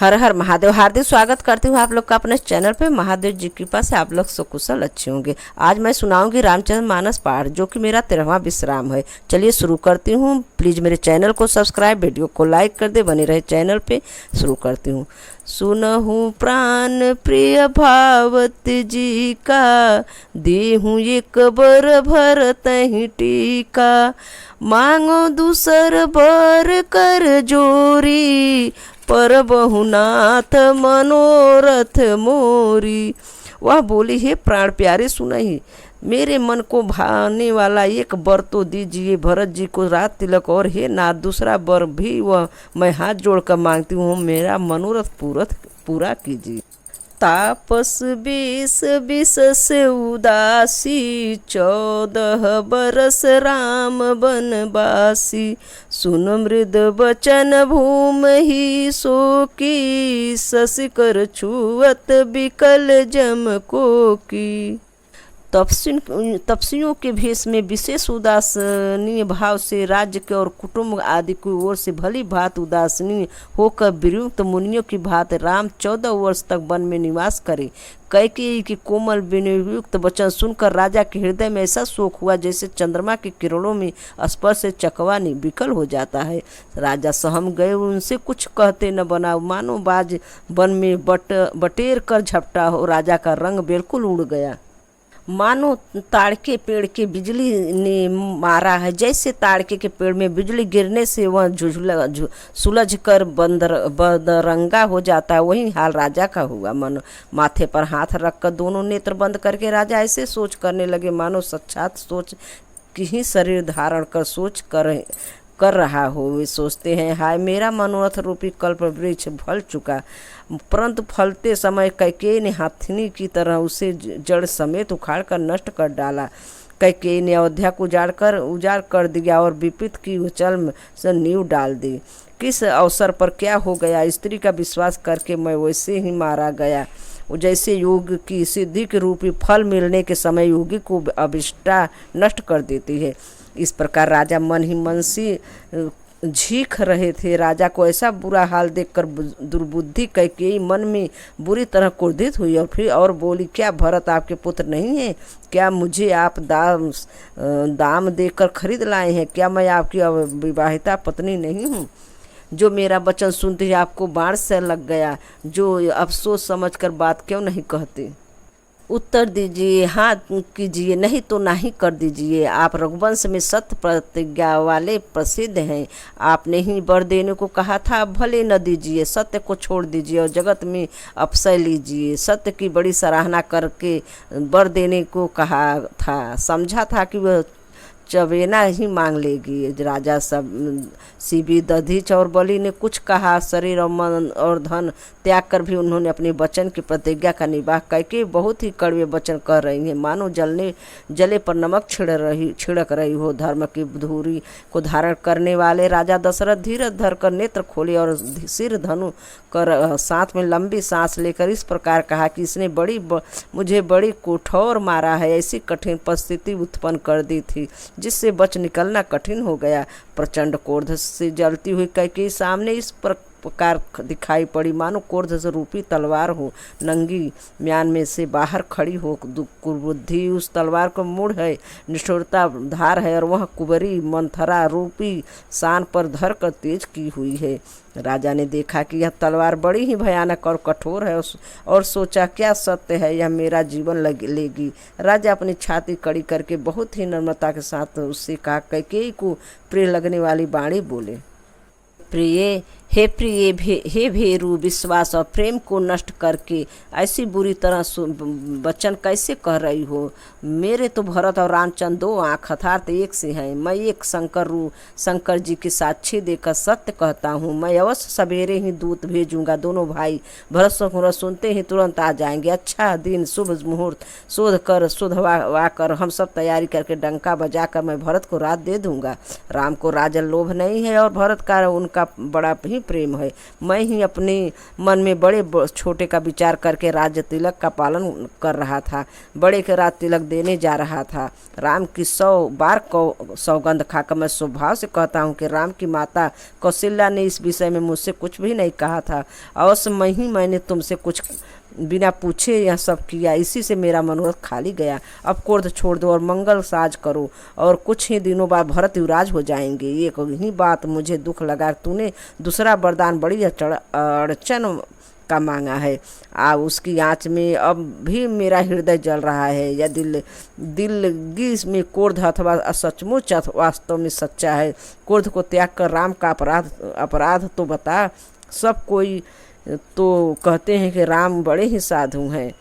हर हर महादेव। हार्दिक स्वागत करती हूँ आप लोग का अपने चैनल पे। महादेव जी की कृपा से आप लोग सुकुशल अच्छे होंगे। आज मैं सुनाऊंगी रामचरित मानस पाठ, जो कि मेरा 13वां विश्राम है। चलिए शुरू करती हूँ। प्लीज़ मेरे चैनल को सब्सक्राइब, वीडियो को लाइक कर दे, बने रहे चैनल पे। शुरू करती हूँ। सुनहु प्राण प्रिय भावती जी का, देहूँ एक बर भर तहि टीका। मांगो दूसर बर कर जोरी, पर बहुनाथ मनोरथ मोरी। वह बोली, हे प्राण प्यारे सुनहि, मेरे मन को भाने वाला एक बर तो दीजिए भरत जी को रात तिलक, और हे नाथ दूसरा बर भी वह मैं हाथ जोड़कर मांगती हूँ, मेरा मनोरथ पूरा कीजिए। तापस बीस बिस से उदासी, 14 बरस राम बनवासी। सुन मृद बचन भूम ही शोकी, शशि कर छुअत बिकल जम को की। तपस्वियों के भेष में विशेष उदासीन भाव से राज्य के और कुटुंब आदि की ओर से भली भात उदासीन होकर विरक्त मुनियों की भांति राम 14 वर्ष तक वन में निवास करे। कैकेयी के कोमल विनियुक्त वचन सुनकर राजा के हृदय में ऐसा शोक हुआ जैसे चंद्रमा की किरणों में स्पर्श से चकवानी विकल हो जाता है। राजा सहम गए, उनसे कुछ कहते न बना। मानो बाज वन में बटेर कर झपटा हो। राजा का रंग बिल्कुल उड़ गया, मानो ताड़के पेड़ के बिजली ने मारा है। जैसे ताड़के के पेड़ में बिजली गिरने से वह सुलझ कर बदरंगा हो जाता है, वही हाल राजा का हुआ। मन माथे पर हाथ रखकर दोनों नेत्र बंद करके राजा ऐसे सोच करने लगे मानो साक्षात सोच की ही शरीर धारण कर सोच कर रहा हो। वे सोचते हैं, हाय मेरा मनोरथ रूपी कल्प वृक्ष फल चुका, परंतु फलते समय कैकेयी ने हाथिनी की तरह उसे जड़ समेत उखाड़ कर नष्ट कर डाला। कैकेयी ने अयोध्या को उजाड़ कर दिया और विपरीत की उचल से नींव डाल दी। किस अवसर पर क्या हो गया, स्त्री का विश्वास करके मैं वैसे ही मारा गया। जैसे योग की सिद्धि के रूपी फल मिलने के समय योगी को अभिष्टा नष्ट कर देती है, इस प्रकार राजा मन ही मन से झीक रहे थे। राजा को ऐसा बुरा हाल देखकर दुर्बुद्धि कैकेयी मन में बुरी तरह क्रोधित हुई और फिर और बोली, क्या भरत आपके पुत्र नहीं है? क्या मुझे आप दाम देकर खरीद लाए हैं? क्या मैं आपकी विवाहिता पत्नी नहीं हूँ? जो मेरा वचन सुनते ही आपको बाण से लग गया, जो अफसोस समझकर बात क्यों नहीं कहते? उत्तर दीजिए, हाँ कीजिए, नहीं तो नहीं कर दीजिए। आप रघुवंश में सत्य प्रतिज्ञा वाले प्रसिद्ध हैं। आपने ही वर देने को कहा था, भले न दीजिए, सत्य को छोड़ दीजिए और जगत में अपसय लीजिए। सत्य की बड़ी सराहना करके वर देने को कहा था, समझा था कि वह चवेना ही मांग लेगी। राजा सब सीबी दधीच और बलि ने कुछ कहा, शरीर और मन और धन त्याग कर भी उन्होंने अपने वचन की प्रतिज्ञा का निर्वाह करके बहुत ही कड़वे वचन कह रही हैं, मानो जले पर नमक छिड़क रही हो। धर्म की धूरी को धारण करने वाले राजा दशरथ धीरज धर कर नेत्र खोले और सिर धनु कर साथ में लंबी सांस लेकर इस प्रकार कहा कि इसने मुझे बड़ी कठोर मारा है, ऐसी कठिन परिस्थिति उत्पन्न कर दी थी जिससे बच निकलना कठिन हो गया। प्रचंड क्रोध से जलती हुई कैकेयी सामने इस प्रकार दिखाई पड़ी, मानो क्रोध से रूपी तलवार हो नंगी म्यान में से बाहर खड़ी हो। कुबुद्धि उस तलवार को मुड़ है, निष्ठुरता धार है और वह कुबरी मंथरा रूपी शान पर धर कर तेज की हुई है। राजा ने देखा कि यह तलवार बड़ी ही भयानक और कठोर है और सोचा, क्या सत्य है, यह मेरा जीवन लेगी। राजा अपनी छाती कड़ी करके बहुत ही नम्रता के साथ उससे कहा, कैकेयी को प्रिय लगने वाली वाणी बोले, प्रिय हे भेरू, विश्वास और प्रेम को नष्ट करके ऐसी बुरी तरह वचन कैसे कह रही हो? मेरे तो भरत और रामचंद्र दो आँख अर्थात एक से हैं। मैं एक शंकर जी की साक्षी देकर सत्य कहता हूँ। मैं अवश्य सवेरे ही दूत भेजूंगा। दोनों भाई भरत मुहूर्त सुनते ही तुरंत आ जाएंगे। अच्छा दिन शुभ मुहूर्त शोधवा कर हम सब तैयारी करके डंका बजाकर मैं भरत को रात दे दूंगा। राम को राजन लोभ नहीं है और भरत का उनका बड़ा ही ही प्रेम है। मैं ही अपने मन में बड़े छोटे का विचार करके राज्य तिलक का पालन कर रहा था। बड़े के राज तिलक देने जा रहा था। राम की 100 बार सौगंध खाकर मैं स्वभाव से कहता हूँ कि राम की माता कौशल्या ने इस विषय में मुझसे कुछ भी नहीं कहा था। अवश्य मैंने तुमसे कुछ बिना पूछे यह सब किया, इसी से मेरा मनोरथ खाली गया। अब क्रोध छोड़ दो और मंगल साज करो, और कुछ ही दिनों बाद भरत युवराज हो जाएंगे। एक ही बात मुझे दुख लगा, तूने दूसरा वरदान बड़ी अड़चन का मांगा है। उसकी आँच में अब भी मेरा हृदय जल रहा है। या दिलगी में क्रोध अथवा सचमुच वास्तव में सच्चा है। क्रोध को त्याग कर राम का अपराध तो बता। सब कोई तो कहते हैं कि राम बड़े ही साधु हैं।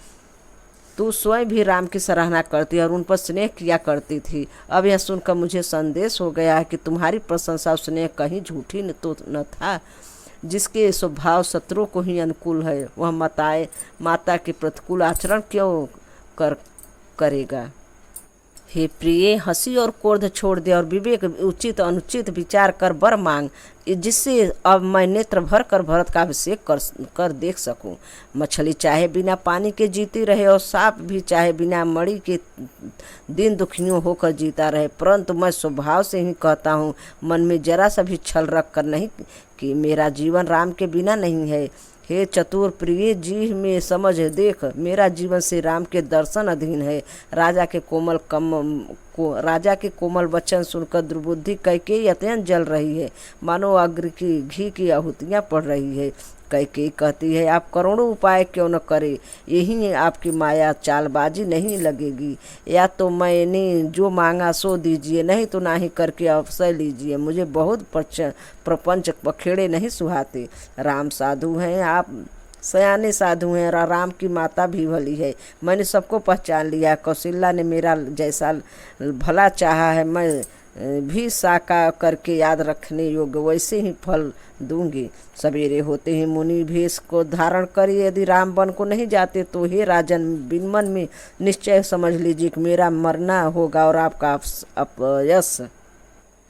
तू स्वयं भी राम की सराहना करती और उन पर स्नेह किया करती थी। अब यह सुनकर मुझे संदेश हो गया है कि तुम्हारी प्रशंसा और स्नेह कहीं झूठी तो न था। जिसके स्वभाव शत्रुओं को ही अनुकूल है, वह माता के प्रतिकूल आचरण क्यों करेगा। हे प्रिय, हंसी और क्रोध छोड़ दे और विवेक उचित अनुचित विचार कर वर मांग, जिससे अब मैं नेत्र भर कर भरत का अभिषेक कर देख सकूं। मछली चाहे बिना पानी के जीती रहे और सांप भी चाहे बिना मणि के दिन दुखियों होकर जीता रहे, परंतु मैं स्वभाव से ही कहता हूँ, मन में जरा सा भी छल रख कर नहीं कि मेरा जीवन राम के बिना नहीं है। हे चतुर प्रिय जी में समझ देख, मेरा जीवन श्री राम के दर्शन अधीन है। राजा के कोमल वचन सुनकर दुर्बुद्धि कैकेयी अत्यंत जल रही है, मानो अग्नि की घी की आहुतियाँ पड़ रही है। कैकेयी कहती है, आप करोड़ों उपाय क्यों न करें, यही आपकी माया चालबाजी नहीं लगेगी। या तो मैंने जो मांगा सो दीजिए, नहीं तो ना ही करके अवसर लीजिए। मुझे बहुत प्रपंच पखेड़े नहीं सुहाते। राम साधु हैं, आप सयाने साधु हैं, और राम की माता भी भली है। मैंने सबको पहचान लिया। कौशल्या ने मेरा जैसा भला चाहा है, मैं भी साका करके याद रखने योग्य वैसे ही फल दूंगी। सवेरे होते ही मुनि भेष को धारण कर यदि राम वन को नहीं जाते तो हे राजन, बिन मन में निश्चय समझ लीजिए कि मेरा मरना होगा और आपका अपयश।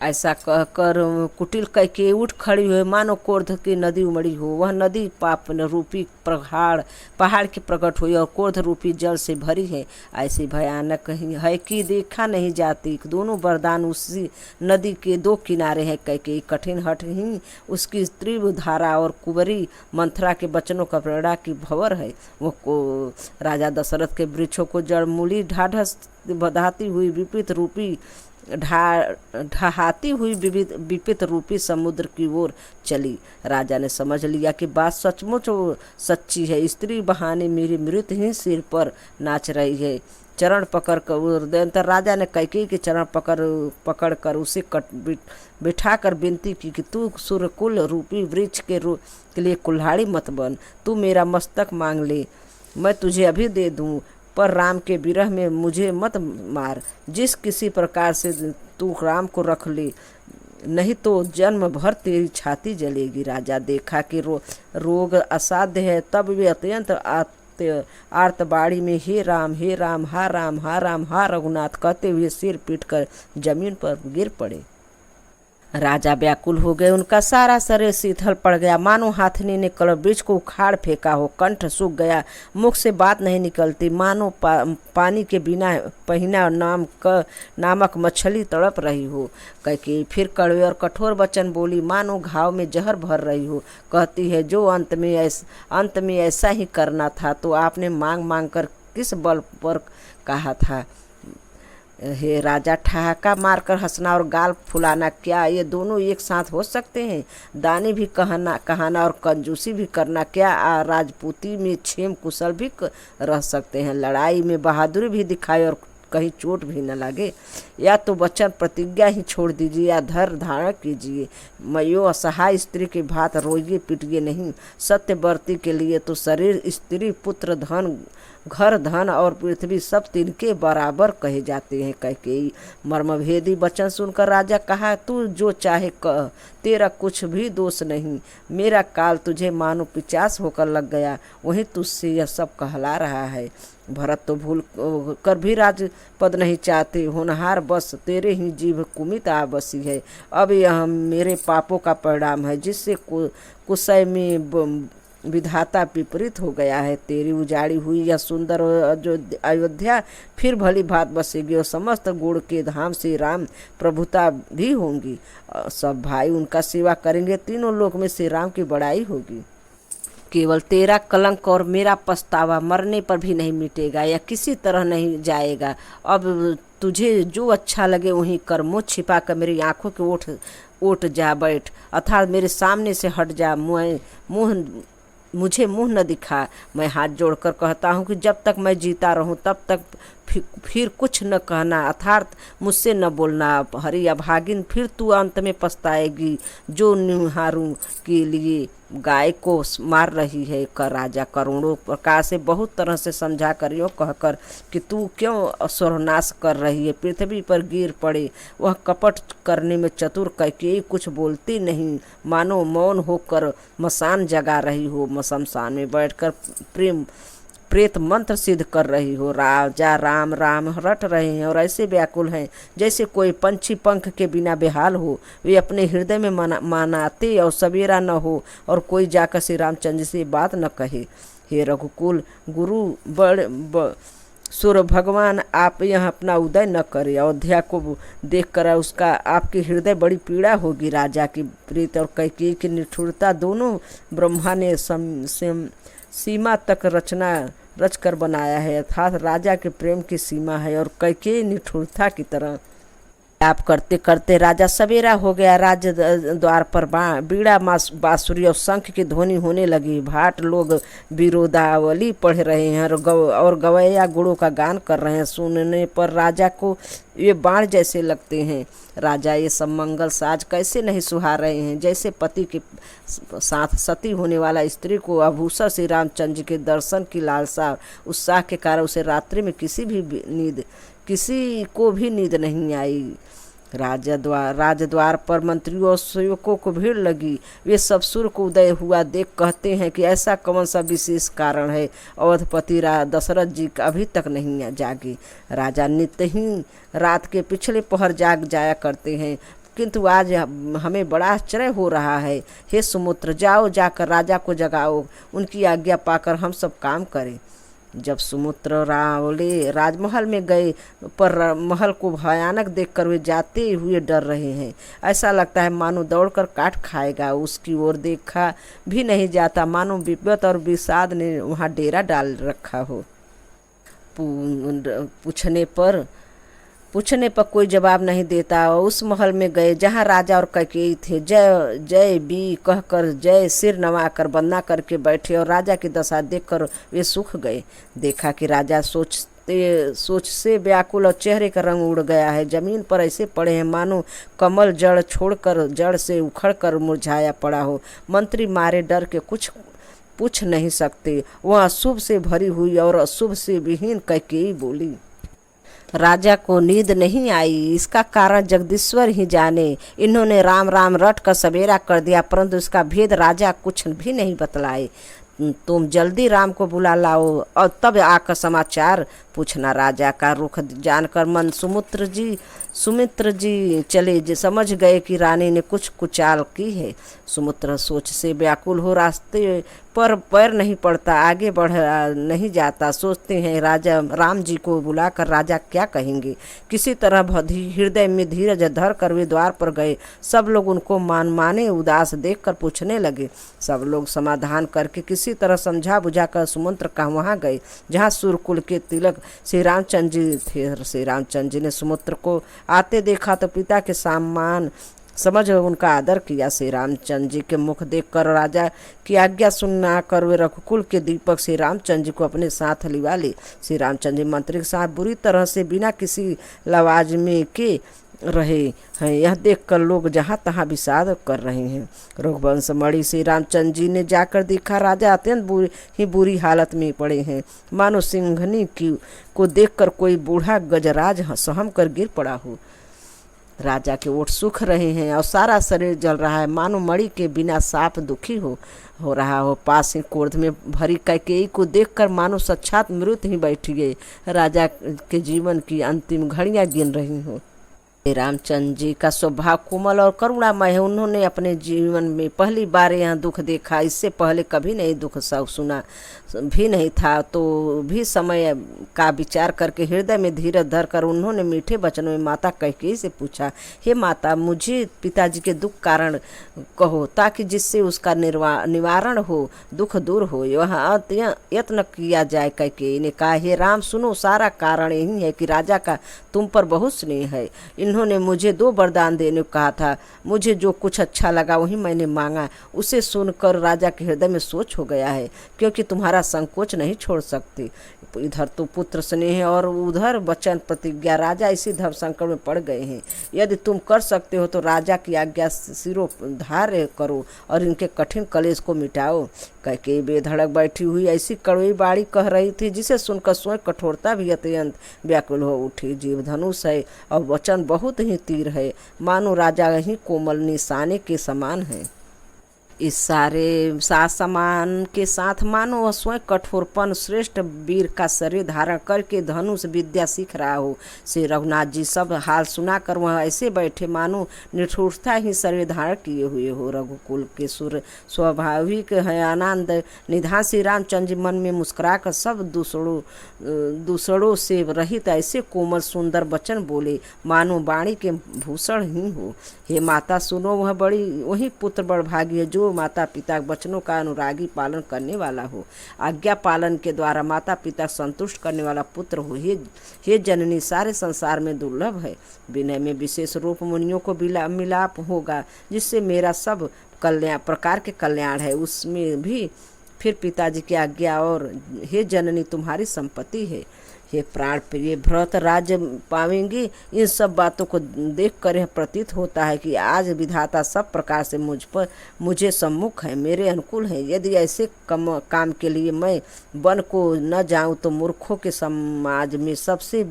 ऐसा कहकर कुटिल कैकेयी उठ खड़ी हुई, मानो क्रोध की नदी उमड़ी हो। वह नदी पाप रूपी पहाड़ की प्रकट हुई और क्रोध रूपी जल से भरी है। ऐसी भयानक है कि देखा नहीं जाती। दोनों वरदान उसी नदी के दो किनारे हैं। कैकेयी कठिन हठ ही उसकी तीव्र धारा और कुंवरी मंथरा के बचनों का प्रेरणा की भंवर है। वो को राजा दशरथ के वृक्षों को जड़ मूली ढाढ़स बधाती हुई ढहाती हुई विपित रूपी समुद्र की ओर चली। राजा ने समझ लिया कि बात सचमुच सच्ची है। स्त्री बहाने मेरी मृत ही सिर पर नाच रही है। चरण पकड़ कर राजा ने कैकेयी के चरण पकड़ कर उसे बिठा कर विनती की कि तू सूर्यकुल रूपी वृक्ष के लिए कुल्हाड़ी मत बन। तू मेरा मस्तक मांग ले, मैं तुझे अभी दे दूं, पर राम के विरह में मुझे मत मार। जिस किसी प्रकार से तू राम को रख ले, नहीं तो जन्म भर तेरी छाती जलेगी। राजा देखा कि रोग असाध्य है, तब वे अत्यंत आर्तबाड़ी में हे राम हा राम हा राम हा रघुनाथ कहते हुए सिर पीट कर जमीन पर गिर पड़े। राजा व्याकुल हो गए। उनका सारा शरीर शीतल पड़ गया, मानो हाथनी ने कलवृक्ष को उखाड़ फेंका हो। कंठ सूख गया, मुख से बात नहीं निकलती, मानो पानी के बिना पहिना नामक मछली तड़प रही हो। कैकेयी फिर कड़वे और कठोर वचन बोली, मानो घाव में जहर भर रही हो। कहती है, जो अंत में ऐसा ही करना था तो आपने मांग कर किस बल पर कहा था। हे राजा, ठहाका मारकर हंसना और गाल फुलाना, क्या ये दोनों एक साथ हो सकते हैं? दानी भी कहाना और कंजूसी भी करना, क्या राजपूती में क्षेम कुशल भी रह सकते हैं? लड़ाई में बहादुरी भी दिखाए और कहीं चोट भी न लगे। या तो वचन प्रतिज्ञा ही छोड़ दीजिए या धैर्य धारण कीजिए। मयो असहाय स्त्री के भात रोइए पिटिए नहीं। सत्यवर्ती के लिए तो शरीर, स्त्री, पुत्र, धन, घर धन और पृथ्वी सब तिनके बराबर कहे जाते हैं। कैकेयी मर्मभेदी वचन सुनकर राजा कहा, तू जो चाहे कह, तेरा कुछ भी दोष नहीं। मेरा काल तुझे मानो पिचास होकर लग गया, वहीं तुझसे यह सब कहला रहा है। भरत तो भूल कर भी राजपद नहीं चाहते, होनहार बस तेरे ही जीभ कुमित आ बसी है। अब यह मेरे पापों का परिणाम है, जिससे कुशय में विधाता विपरीत हो गया है। तेरी उजाड़ी हुई यह सुंदर अयोध्या फिर भली भात बसेगी और समस्त गुण के धाम से राम प्रभुता भी होंगी। सब भाई उनका सेवा करेंगे, तीनों लोक में श्री राम की बड़ाई होगी। केवल तेरा कलंक और मेरा पछतावा मरने पर भी नहीं मिटेगा या किसी तरह नहीं जाएगा। अब तुझे जो अच्छा लगे वहीं कर, मुँह छिपा कर मेरी आंखों के ओट जा बैठ, अर्थात मेरे सामने से हट जा, मुझे मुंह न दिखा। मैं हाथ जोड़कर कहता हूँ कि जब तक मैं जीता रहूँ तब तक फिर कुछ न कहना, अर्थात मुझसे न बोलना। हरि अभागिन, फिर तू अंत में पछताएगी जो निहारू के लिए गाय को मार रही है। कर राजा करोड़ों प्रकार से बहुत तरह से समझा कर यो कहकर कि तू क्यों सर्वनाश कर रही है, पृथ्वी पर गिर पड़े। वह कपट करने में चतुर कैकेयी कुछ बोलती नहीं, मानो मौन होकर मसान जगा रही हो। शमशान में बैठकर प्रेत मंत्र सिद्ध कर रही हो। राजा राम राम रट रहे हैं और ऐसे व्याकुल हैं जैसे कोई पंछी पंख के बिना बेहाल हो। वे अपने हृदय में मनाते और सवेरा न हो और कोई जाकर श्री रामचंद्र से बात न कहे। हे रघुकुल गुरु सूर्य भगवान, आप यहाँ अपना उदय न करें। अयोध्या को देखकर उसका आपके हृदय बड़ी पीड़ा होगी। राजा की प्रीत और कैकेयी की निष्ठुरता दोनों ब्रह्मा ने सीमा तक रच कर बनाया है, अर्थात राजा के प्रेम की सीमा है और कैकेयी निष्ठुरता की तरह। आप करते करते राजा सवेरा हो गया। राज्य द्वार पर बीड़ा बांसुरी और शंख की ध्वनि होने लगी। भाट लोग विरोधावली पढ़ रहे हैं और गवैया गुणों का गान कर रहे हैं। सुनने पर राजा को ये बाण जैसे लगते हैं। राजा ये सब मंगल साज कैसे नहीं सुहा रहे हैं, जैसे पति के साथ सती होने वाला स्त्री को आभूषण श्री रामचंद्र जी के दर्शन की लालसा उत्साह के कारण उसे रात्रि में किसी को भी नींद नहीं आई। राजद्वार पर मंत्रियों और सेवकों को भीड़ लगी। वे सब सूर्य को उदय हुआ देख कहते हैं कि ऐसा कौन सा विशेष कारण है, अवधपति दशरथ जी अभी तक नहीं जागे। राजा नित्य ही रात के पिछले पहर जाग जाया करते हैं, किंतु आज हमें बड़ा आश्चर्य हो रहा है। हे सुमुत्र, जाओ जाकर राजा को जगाओ, उनकी आज्ञा पाकर हम सब काम करें। जब सुमुत्र रावले राजमहल में गए पर महल को भयानक देखकर वे जाते हुए डर रहे हैं। ऐसा लगता है मानो दौड़कर काट खाएगा। उसकी ओर देखा भी नहीं जाता, मानो विपत और विषाद ने वहाँ डेरा डाल रखा हो। पूछने पर कोई जवाब नहीं देता। उस महल में गए जहाँ राजा और कैकेयी थे। जय जय बी कहकर जय सिर नवाकर वंदना करके बैठे और राजा की दशा देखकर वे सूख गए। देखा कि राजा सोच से व्याकुल और चेहरे का रंग उड़ गया है। जमीन पर ऐसे पड़े हैं मानो कमल जड़ छोड़कर जड़ से उखड़कर मुरझाया पड़ा हो। मंत्री मारे डर के कुछ पूछ नहीं सकते। वह अशुभ से भरी हुई और अशुभ से विहीन कैकेयी बोली, राजा को नींद नहीं आई, इसका कारण जगदीश्वर ही जाने। इन्होंने राम राम रट कर सवेरा कर दिया, परंतु इसका भेद राजा कुछ भी नहीं बतलाए। तुम जल्दी राम को बुला लाओ और तब आकर समाचार पूछना। राजा का रुख जानकर मन सुमित्र जी चले समझ गए कि रानी ने कुछ कुचाल की है। सुमित्र सोच से व्याकुल हो रास्ते पर पैर नहीं पड़ता, आगे बढ़ नहीं जाता। सोचते हैं राजा राम जी को बुलाकर राजा क्या कहेंगे। किसी तरह हृदय में धीरज धर कर वे द्वार पर गए। सब लोग उनको माने उदास देखकर पूछने लगे। सब लोग समाधान करके किसी तरह समझा बुझाकर सुमंत्र का वहाँ गए जहाँ सूर्यकुल के तिलक श्री रामचंद्र जी थे। श्री रामचंद्र जी ने सुमित्र को आते देखा तो पिता के सम्मान समझ उनका आदर किया। श्री रामचंद्र जी के मुख देखकर राजा की आज्ञा सुनना कर वे रघुकुल के दीपक श्री रामचंद्र जी को अपने साथ लिवा ले। श्री रामचंद्र जी मंत्री के साथ बुरी तरह से बिना किसी लवाजमे के रहे हैं। यह देखकर लोग जहाँ तहाँ विषाद कर रहे हैं। रघुवंश मणि श्री रामचंद्र जी ने जाकर देखा, राजा अत्यंत बुरी हालत में पड़े हैं, मानो सिंघनी की को देखकर कोई बूढ़ा गजराज सहम कर गिर पड़ा हो। राजा के ओठ सूख रहे हैं और सारा शरीर जल रहा है, मानो मणि के बिना साप दुखी हो रहा हो। पास ही क्रोध में भरी कैकेयी को देखकर मानो साक्षात मृत ही बैठी गई, राजा के जीवन की अंतिम घड़ियां गिन रही हो। रामचंद्र जी का स्वभाव कोमल और करुणामय है। उन्होंने अपने जीवन में पहली बार यह दुख देखा। इससे पहले कभी नहीं दुख सुना भी नहीं था। तो भी समय का विचार करके हृदय में धीरज धरकर उन्होंने मीठे वचनों में माता कैकेयी से पूछा, हे माता, मुझे पिताजी के दुख कारण कहो, ताकि जिससे उसका निवारण हो, दुख दूर हो। वह यत्न किया जाए। कैकेयी ने कहा, हे राम, सुनो, सारा कारण यही है कि राजा का तुम पर बहुत स्नेह है। इन्होंने मुझे 2 वरदान देने को कहा था। मुझे जो कुछ अच्छा लगा वही मैंने मांगा। उसे सुनकर राजा के हृदय में सोच हो गया है, क्योंकि तुम्हारा संकोच नहीं छोड़ सकती। इधर तो पुत्र स्नेह और उधर वचन प्रतिज्ञा। राजा इसी धर्म संकट में पड़ गए हैं। यदि तुम कर सकते हो तो राजा की आज्ञा सिरोधार्य करो और इनके कठिन कलेश को मिटाओ। कैकेयी बेधड़क बैठी हुई ऐसी कड़वी बाड़ी कह रही थी जिसे सुनकर स्वयं कठोरता भी अत्यंत व्याकुल हो उठी। जीव धनुष है और वचन बहुत ही तीर है, मानो राजा ही कोमल निशाने के समान है। इस सारे सामान के साथ मानो वह स्वयं कठोरपन श्रेष्ठ वीर का शरीर धारण करके धनुष विद्या सीख रहा हो। श्री रघुनाथ जी सब हाल सुनाकर वह ऐसे बैठे मानो निठुरता ही शरीर धारण किए हुए हो। रघुकुल के सुर स्वाभाविक है आनंद निधान श्री रामचंद्र जी मन में मुस्कुराकर सब दूसरों से रहित ऐसे कोमल सुंदर वचन बोले, मानो वाणी के भूषण ही हो। हे माता, सुनो, वह वही पुत्र बड़भागी है जो माता पिता वचनों का अनुरागी पालन करने वाला हो, आज्ञा पालन के द्वारा माता पिता संतुष्ट करने वाला पुत्र हो। हे जननी, सारे संसार में दुर्लभ है। विनय में विशेष रूप मुनियों को मिलाप होगा, जिससे मेरा सब प्रकार के कल्याण है, उसमें भी फिर पिताजी की आज्ञा और हे जननी तुम्हारी संपत्ति है। हे प्राण प्रिय, भरत राज्य पावेंगे। इन सब बातों को देखकर यह प्रतीत होता है कि आज विधाता सब प्रकार से मुझे सम्मुख है, मेरे अनुकूल है। यदि ऐसे काम के लिए मैं वन को न जाऊं तो मूर्खों के समाज में सबसे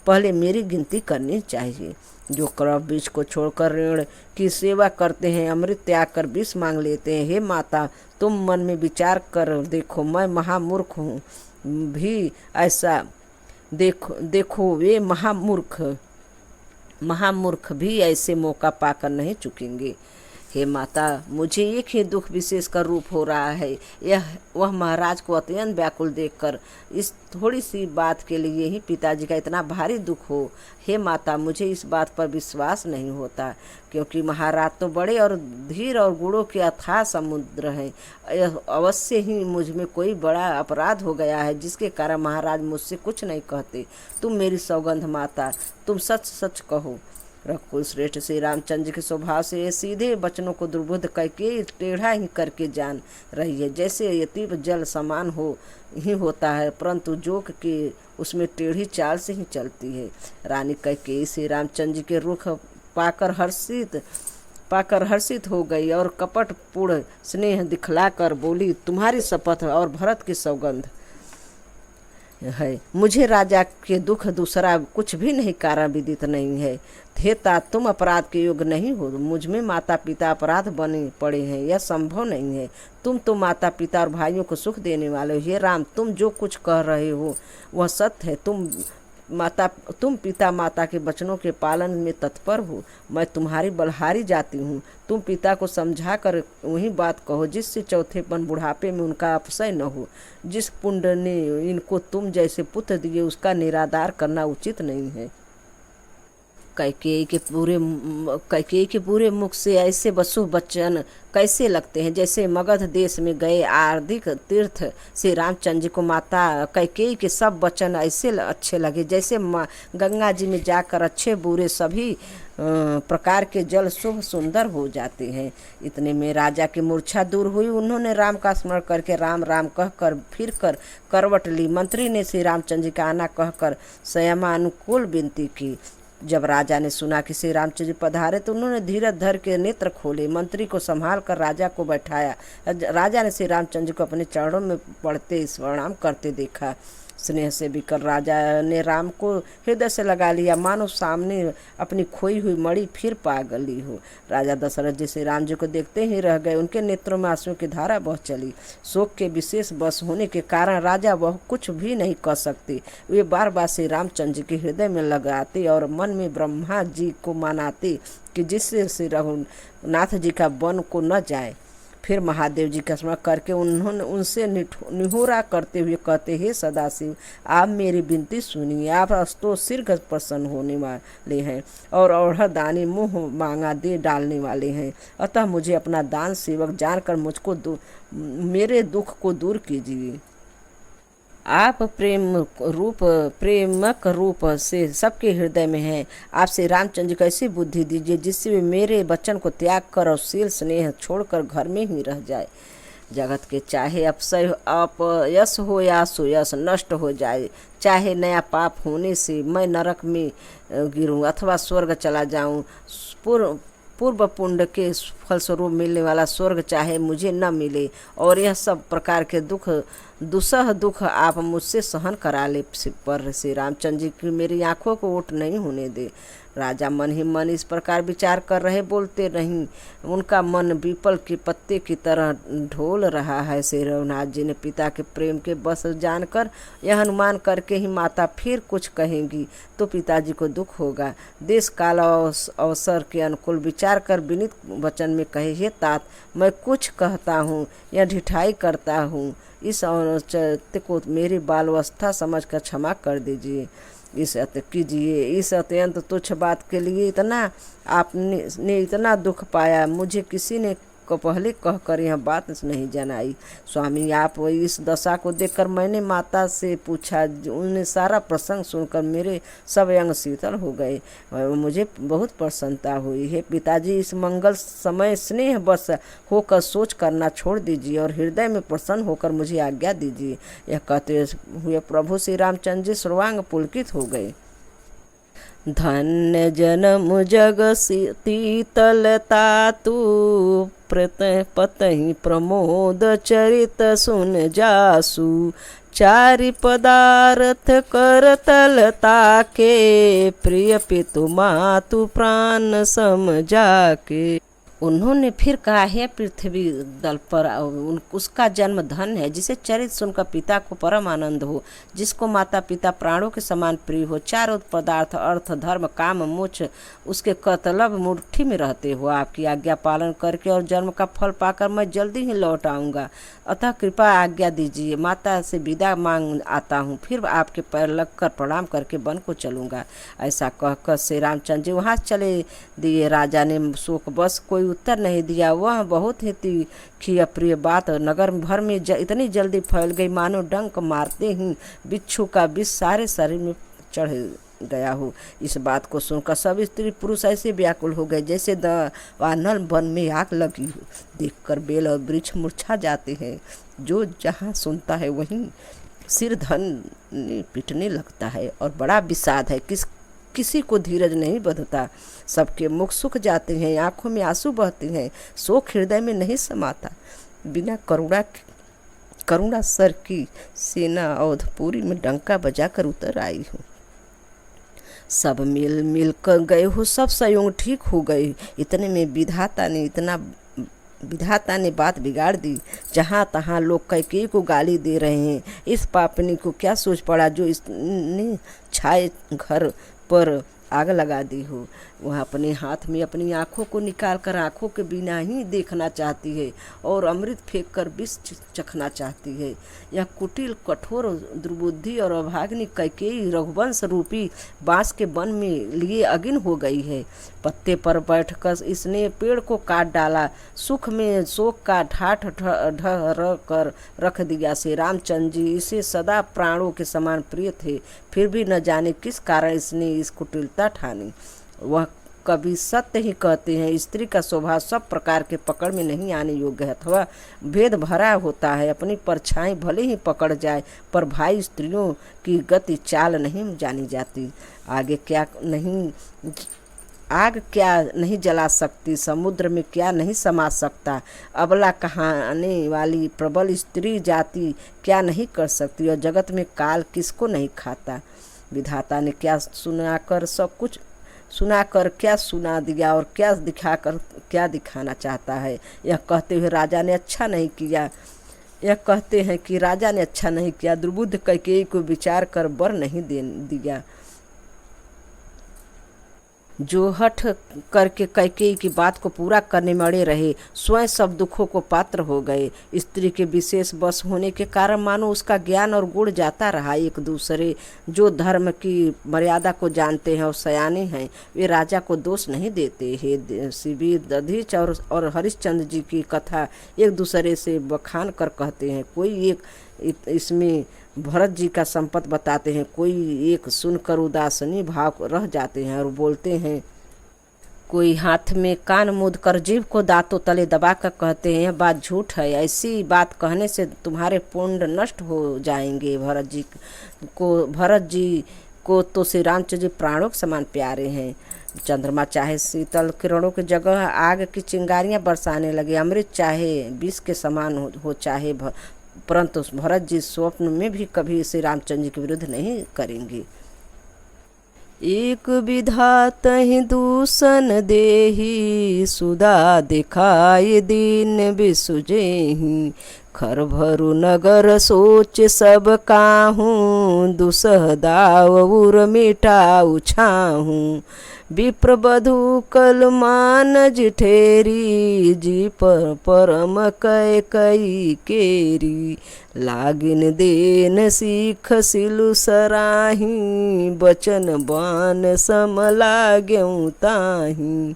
पहले मेरी गिनती करनी चाहिए। जो कड़व विष को छोड़कर ऋण की सेवा करते हैं, अमृत त्याग कर विष मांग लेते हैं। हे माता, तुम मन में विचार कर देखो, मैं महामूर्ख हूँ भी ऐसा देखो वे महामूर्ख भी ऐसे मौका पाकर नहीं चुकेंगे। हे माता, मुझे एक ही दुख विशेष का रूप हो रहा है। वह महाराज को अत्यंत व्याकुल देखकर इस थोड़ी सी बात के लिए ही पिताजी का इतना भारी दुख हो। हे माता, मुझे इस बात पर विश्वास नहीं होता, क्योंकि महाराज तो बड़े और धीर और गुणों के अथाह समुद्र हैं। अवश्य ही मुझ में कोई बड़ा अपराध हो गया है, जिसके कारण महाराज मुझसे कुछ नहीं कहते। तुम मेरी सौगंध माता, तुम सच सच कहो। रघुकुल श्रेष्ठ श्री रामचंद्र के स्वभाव से सीधे वचनों को दुर्बोध करके टेढ़ा ही करके जान रही है। जैसे यतीब जल समान ही होता है, परंतु जोक के उसमें टेढ़ी चाल से ही चलती है। रानी कैकेयी श्री रामचंद्र जी के रुख पाकर हर्षित हो गई और कपटपूर्ण स्नेह दिखलाकर बोली, तुम्हारी शपथ और भरत की सौगंध है, मुझे राजा के दुख दूसरा कुछ भी नहीं कारण विदित नहीं है। हेता तुम अपराध के योग्य नहीं हो, मुझ में माता पिता अपराध बने पड़े हैं, यह संभव नहीं है। तुम तो माता पिता और भाइयों को सुख देने वाले हो। हे राम, तुम जो कुछ कह रहे हो वह सत्य है। तुम पिता माता के वचनों के पालन में तत्पर हो। मैं तुम्हारी बलहारी जाती हूँ। तुम पिता को समझा कर वही बात कहो, जिससे चौथेपन बुढ़ापे में उनका अपसय न हो। जिस पुण्य ने इनको तुम जैसे पुत्र दिए, उसका निरादार करना उचित नहीं है। कैकेयी के पूरे मुख से ऐसे वसुभ वचन कैसे लगते हैं, जैसे मगध देश में गए आर्थिक तीर्थ श्री रामचंद्र जी को माता कैकेयी के सब वचन ऐसे अच्छे लगे, जैसे गंगा जी में जाकर अच्छे बुरे सभी प्रकार के जल शुभ सुंदर हो जाते हैं। इतने में राजा की मूर्छा दूर हुई। उन्होंने राम का स्मरण करके राम राम कहकर फिर कर करवट ली। मंत्री ने श्री रामचंद्र जी का आना कहकर संयमानुकूल विनती की। जब राजा ने सुना कि श्री रामचंद्र जी पधारे तो उन्होंने धीरज धर के नेत्र खोले, मंत्री को संभाल कर राजा को बैठाया। राजा ने श्री रामचंद्र जी को अपने चरणों में पड़ते प्रणाम करते देखा। स्नेह से बिकर राजा ने राम को हृदय से लगा लिया, मानो सामने अपनी खोई हुई मणि फिर पा गई हो। राजा दशरथ जी श्री राम जी को देखते ही रह गए, उनके नेत्रों में आंसुओं की धारा बह चली। शोक के विशेष बस होने के कारण राजा वह कुछ भी नहीं कर सकते। वे बार बार श्री रामचंद्र जी के हृदय में लगाते और मन में ब्रह्मा जी को मनाते कि जिससे श्री रघुनाथ जी का वन को न जाए। फिर महादेव जी का स्मरण करके उन्होंने उनसे निहोरा करते हुए कहते, हे सदाशिव, आप मेरी विनती सुनिए। आप अस्तो शीघ्र प्रसन्न होने वाले हैं और औढ़ दानी मुँह मांगा दे डालने वाले हैं। अतः मुझे अपना दान सेवक जानकर मुझको मेरे दुख को दूर कीजिए। आप प्रेमक रूप से सबके हृदय में हैं। आप श्री रामचंद्र जी को ऐसी बुद्धि दीजिए जिससे वे मेरे वचन को त्याग कर और शील स्नेह छोड़कर घर में ही रह जाए। जगत के चाहे अपयश हो या सुयश नष्ट हो जाए, चाहे नया पाप होने से मैं नरक में गिरूं अथवा स्वर्ग चला जाऊं, पूर्व पुण्य के फलस्वरूप मिलने वाला स्वर्ग चाहे मुझे न मिले, और यह सब प्रकार के दुसह दुख आप मुझसे सहन करा ले, पर श्री रामचंद्र जी की मेरी आंखों को ओट नहीं होने दे। राजा मन ही मन इस प्रकार विचार कर रहे, बोलते नहीं। उनका मन पीपल के पत्ते की तरह ढोल रहा है। श्री रघुनाथ जी ने पिता के प्रेम के बस जानकर यह अनुमान करके ही माता फिर कुछ कहेंगी तो पिताजी को दुख होगा। देश काल अवसर के अनुकूल विचार कर विनीत वचन में कहे, हे तात, मैं कुछ कहता हूँ या ढिठाई करता हूँ, इस औचित्य को मेरी बालावस्था समझकर क्षमा कर दीजिए। इस अत्यंत तुच्छ बात के लिए आपने इतना दुख पाया, मुझे किसी ने को पहले कहकर यह बात नहीं जनाई। स्वामी, आप इस दशा को देखकर मैंने माता से पूछा। उन्हें सारा प्रसंग सुनकर मेरे सब अंग शीतल हो गए, मुझे बहुत प्रसन्नता हुई। है पिताजी, इस मंगल समय स्नेह बस होकर सोच करना छोड़ दीजिए और हृदय में प्रसन्न होकर मुझे आज्ञा दीजिए। यह कहते हुए प्रभु श्री रामचंद्र जी सर्वांग पुलकित हो गए। धन्य जनम जग शीतलता तू पतहि प्रमोद चरित सुन जासु, चारि पदार्थ करतलता के प्रिय पितु मातु प्राण समझा के। उन्होंने फिर कहा, हे पृथ्वी दल पर उसका जन्म धन है जिसे चरित सुनकर पिता को परम आनंद हो, जिसको माता पिता प्राणों के समान प्रिय हो। चारों पदार्थ अर्थ धर्म काम मोक्ष उसके कतलब मुट्ठी में रहते हो। आपकी आज्ञा पालन करके और जन्म का फल पाकर मैं जल्दी ही लौट आऊँगा, अतः कृपा आज्ञा दीजिए। माता से विदा मांग आता हूँ, फिर आपके पैर लगकर प्रणाम करके वन को चलूँगा। ऐसा कहकर श्री रामचंद्र जी वहाँ चले दिए। राजा ने शोक बस कोई उत्तर नहीं दिया। वह बहुत ही तीखी अप्रिय बात नगर भर में इतनी जल्दी फैल गई मानो डंक मारते ही बिच्छू का विष सारे शरीर में चढ़ गया हो। इस बात को सुनकर सब स्त्री पुरुष ऐसे व्याकुल हो गए जैसे दावानल वन में आग लगी हो। देखकर बेल और वृक्ष मुरझा जाते हैं, जो जहाँ सुनता है वहीं सिर धन पिटने लगता है और बड़ा विषाद है। किसी को धीरज नहीं बंधता, सबके मुख सूख जाते हैं, आंखों में आंसू बहते हैं, शोक हृदय में नहीं समाता। बिना करुणा सर की सेना अवधपुरी में डंका बजाकर उतर आई हो। सब मिल कर गए हो, सब संयोग ठीक हो गए। इतने में विधाता ने बात बिगाड़ दी। जहाँ तहाँ लोग कैकेयी को गाली दे रहे हैं। इस पापनी को क्या सोच पड़ा जो इसने छाए घर पर आग लगा दी हो। वह अपने हाथ में अपनी आँखों को निकाल कर आँखों के बिना ही देखना चाहती है और अमृत फेंक कर विष चखना चाहती है। यह कुटिल कठोर दुर्बुद्धि और अभाग्नि कैकेयी रघुवंश रूपी बांस के वन में लिए अगिन हो गई है। पत्ते पर बैठकर इसने पेड़ को काट डाला। सुख में शोक का ठाठ ढह कर रख दिया। श्री रामचंद्र जी इसे सदा प्राणों के समान प्रिय थे, फिर भी न जाने किस कारण इसने इस कुटिलता ठानी। वह कवि सत्य ही कहते हैं। स्त्री का स्वभाव सब प्रकार के पकड़ में नहीं आने योग्य है अथवा भेद भरा होता है। अपनी परछाई भले ही पकड़ जाए पर भाई स्त्रियों की गति चाल नहीं जानी जाती। आग क्या नहीं जला सकती, समुद्र में क्या नहीं समा सकता, अबला कहाने वाली प्रबल स्त्री जाति क्या नहीं कर सकती, और जगत में काल किसको नहीं खाता। विधाता ने क्या सुनाकर सब कुछ सुनाकर क्या सुना दिया और क्या दिखाकर क्या दिखाना चाहता है। यह कहते हैं कि राजा ने अच्छा नहीं किया, दुर्बुद्ध कैकेयी को विचार कर वर नहीं दिया। जो हठ करके कैकेयी की बात को पूरा करने में अड़े रहे, स्वयं सब दुखों को पात्र हो गए। स्त्री के विशेष बस होने के कारण मानो उसका ज्ञान और गुण जाता रहा। एक दूसरे जो धर्म की मर्यादा को जानते हैं और सयाने हैं, वे राजा को दोष नहीं देते। हे शिवी, दधीच और हरिश्चंद्र जी की कथा एक दूसरे से बखान कर कहते हैं। कोई एक इसमें भरत जी का संपत बताते हैं, कोई एक सुनकर उदासीनी भाव रह जाते हैं और बोलते हैं। कोई हाथ में कान मूंद कर जीभ को दांतों तले दबा कर कहते हैं, यह बात झूठ है, ऐसी बात कहने से तुम्हारे पुण्य नष्ट हो जाएंगे। भरत जी को तो श्री रामचंद्र जी प्राणों के समान प्यारे हैं। चंद्रमा चाहे शीतल किरणों की जगह आग की चिंगारियां बरसाने लगे, अमृत चाहे विष के समान हो चाहे, परंतु भरत जी स्वप्न में भी कभी श्री रामचंद्र जी के विरुद्ध नहीं करेंगे। एक विधात ही दूषण देही, सुधा दिखाई दीन बिसुजेहि, खर भरु नगर सोच सब काहूँ, दुसह दाव उर मिटाऊ छाहूँ, विप्र बधु कल मान जिठेरी, जी परम कई केरी, लागिन देन सीख सिलु सराही, बचन बान सम लाग्यऊ ताही,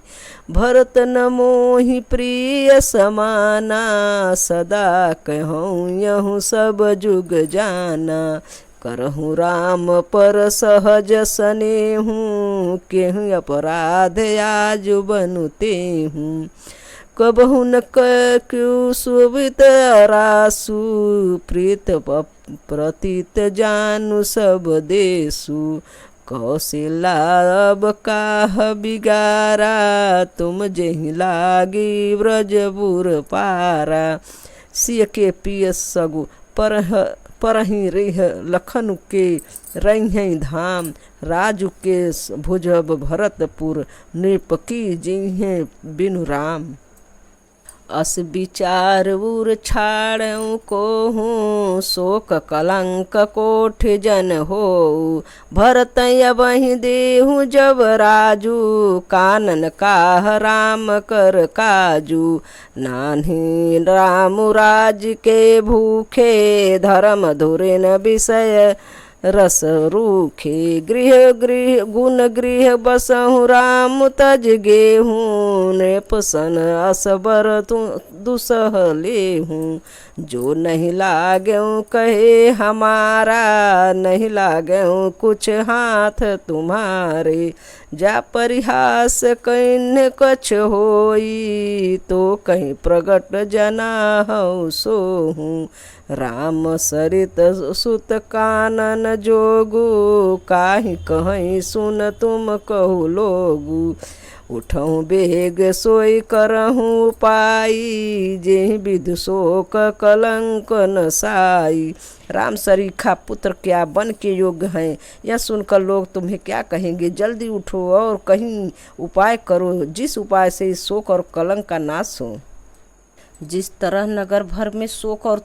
भरत न मोहि प्रिय समाना, सदा कहूँ यहूँ सब जुग जाना, करहूँ राम पर सहज सनेहूँ, केहूँ अपराध आज बनुते हूँ, कबहु न क्यों सुवित रासु, प्रीत प्रतीत जानू सब देसु, कौशिला अब काह बिगारा, तुम जेहि लागी व्रजपुर पारा, सिय के पिय सगु परहि रेह, लखन के रही धाम, राजू के भुजब भरतपुर, नृपकी जिन्हें बिनु राम, अस विचार उर छाड़ऊ को हूँ, शोक कलंक कोठ जन हो, भरत वही देहूँ जब राजू, कानन काह राम कर काजू, नान्ही राम राज के भूखे, धर्म धुरिन विषय रस रूखे, गृह गुण गृह बसहु राम तज गेहूँ, नृपसन असबर दुसह लेहूँ, जो नहीं लागेऊ कहे हमारा, नहीं लागेऊ कुछ हाथ तुम्हारे, जा परिहास कहीं कछ होई, तो कहीं प्रगट जना हऊ सोहूँ, राम सरित सुत कानन जोगु, काहि कहीं सुन तुम कहु लोगु, उठऊँ बेग सोई करहूँ पाई, जेहि विधु शोक कलंक न साई, राम सरीखा पुत्र क्या बन के योग्य हैं, यह सुनकर लोग तुम्हें क्या कहेंगे। जल्दी उठो और कहीं उपाय करो, जिस उपाय से इस शोक और कलंक का नाश हो। जिस तरह नगर भर में शोक और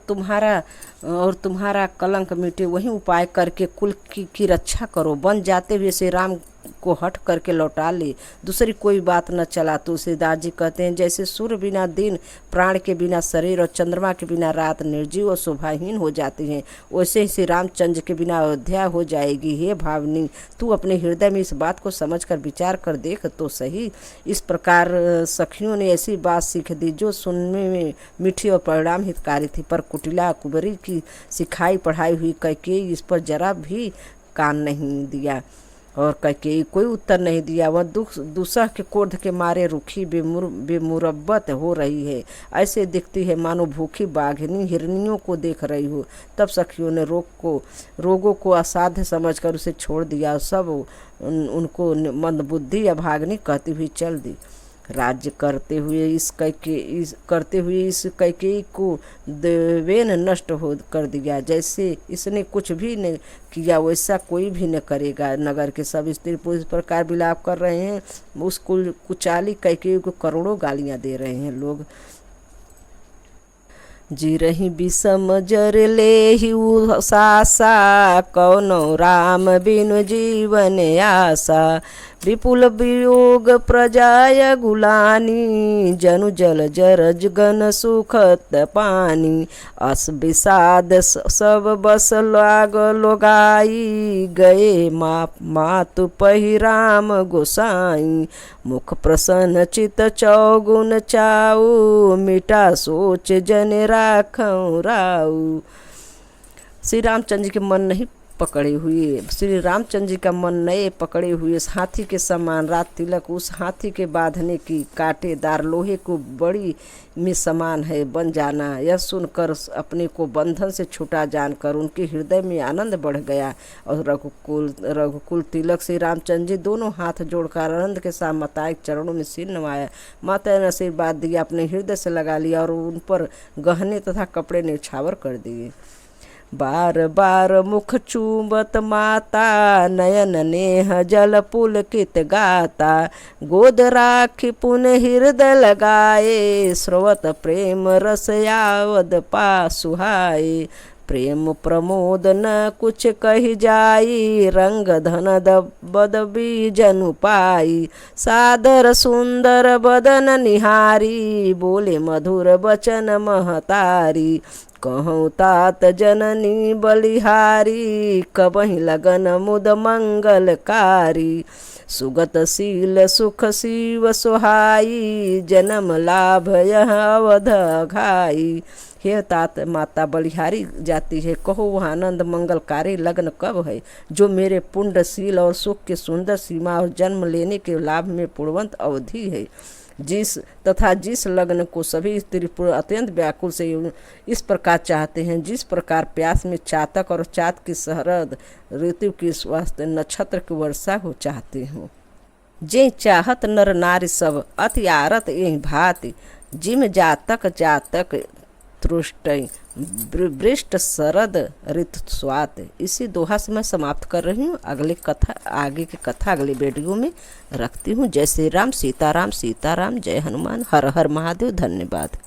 तुम्हारा कलंक मिटे, वही उपाय करके कुल की रक्षा करो। बन जाते हुए श्री राम को हट करके लौटा ले, दूसरी कोई बात न चला। तुलसीदास जी कहते हैं, जैसे सूर्य बिना दिन, प्राण के बिना शरीर और चंद्रमा के बिना रात निर्जीव और शोभाहीन हो जाती हैं, वैसे ही श्री रामचंद्र के बिना अयोध्या हो जाएगी। हे भावनी, तू अपने हृदय में इस बात को समझकर विचार कर देख तो सही। इस प्रकार सखियों ने ऐसी बात सीख दी जो सुनने में मीठी और परिणाम हितकारी थी, पर कुटिला कुबरी की सिखाई पढ़ाई हुई कैकेयी इस पर जरा भी कान नहीं दिया। और कैकेयी कोई उत्तर नहीं दिया। वह दुसह के क्रोध के मारे रूखी बेमुरब्बत हो रही है। ऐसे दिखती है मानो भूखी बाघिनी हिरनियों को देख रही हो। तब सखियों ने रोगों को असाध्य समझकर उसे छोड़ दिया। सब उनको मंदबुद्धि या भागनी कहती हुई चल दी। राज्य करते हुए इस कैकेयी को देवेन नष्ट हो कर दिया। जैसे इसने कुछ भी न किया वैसा कोई भी न करेगा। नगर के सब स्त्री पुरुष इस प्रकार विलाप कर रहे हैं। उस कुचाली कैकेयी को करोड़ों गालियां दे रहे हैं लोग। जी रही विषम जर ले ही सासा, कौनो राम बिनु जीवन आशा। विपुल वियोग प्रजाय गुलानी, जनु जल जरज गन सुखत पानी। अस विषाद सब बस लाग लोगाई, गए मातु पहि राम गोसाई। मुख प्रसन्न चित चौगुन चाऊ, मिटा सोच जन राखऊं राऊ। श्री रामचंद्र जी के मन नहीं पकड़े हुए, श्री रामचंद्र जी का मन नए पकड़े हुए उस हाथी के समान रात तिलक उस हाथी के बांधने की कांटेदार लोहे को बड़ी में समान है बन जाना। यह सुनकर अपने को बंधन से छुटा जानकर उनके हृदय में आनंद बढ़ गया। और रघुकुल तिलक श्री रामचंद्र जी दोनों हाथ जोड़कर आनंद के साथ माता के चरणों में सिर नवाया। माता ने आशीर्वाद दिया, अपने हृदय से लगा लिया और उन पर गहने तथा कपड़े न्यौछावर कर दिए। बार बार मुख चूबत माता, नयन नेह जल पुलकित गाता। गोद राखी पुन हृदय लगाए, स्रोत प्रेम रस यावद पासुहाए। प्रेम प्रमोद न कुछ कही जाई, रंग धन बद बीजनु पाई। सादर सुंदर बदन निहारी, बोले मधुर बचन महतारी। कहूँ तात जननी बलिहारी, कबहि लगन मुद मंगलकारी। सुगत शील सुख शिव सुहाई, जन्म लाभ यह अवध घाई। हे तात माता बलिहारी जाती है, कहो वह आनंद मंगलकारी लग्न कब है, जो मेरे पुण्यशील और सुख के सुंदर सीमा और जन्म लेने के लाभ में पूर्वंत अवधि है। जिस लग्न को सभी स्त्री पुरुष अत्यंत व्याकुल से इस प्रकार चाहते हैं, जिस प्रकार प्यास में चातक और चात की शरद ऋतु की स्वास्थ्य नक्षत्र की वर्षा को चाहते हो। जे चाहत नर नारी सब अति आरत यही भांति, जिम जातक तुष्ट वृष्ट शरद ऋतु स्वात। इसी दोहा से मैं समाप्त कर रही हूँ। आगे की कथा अगले वीडियो में रखती हूँ। जय श्री राम, सीताराम सीताराम, जय हनुमान, हर हर महादेव। धन्यवाद।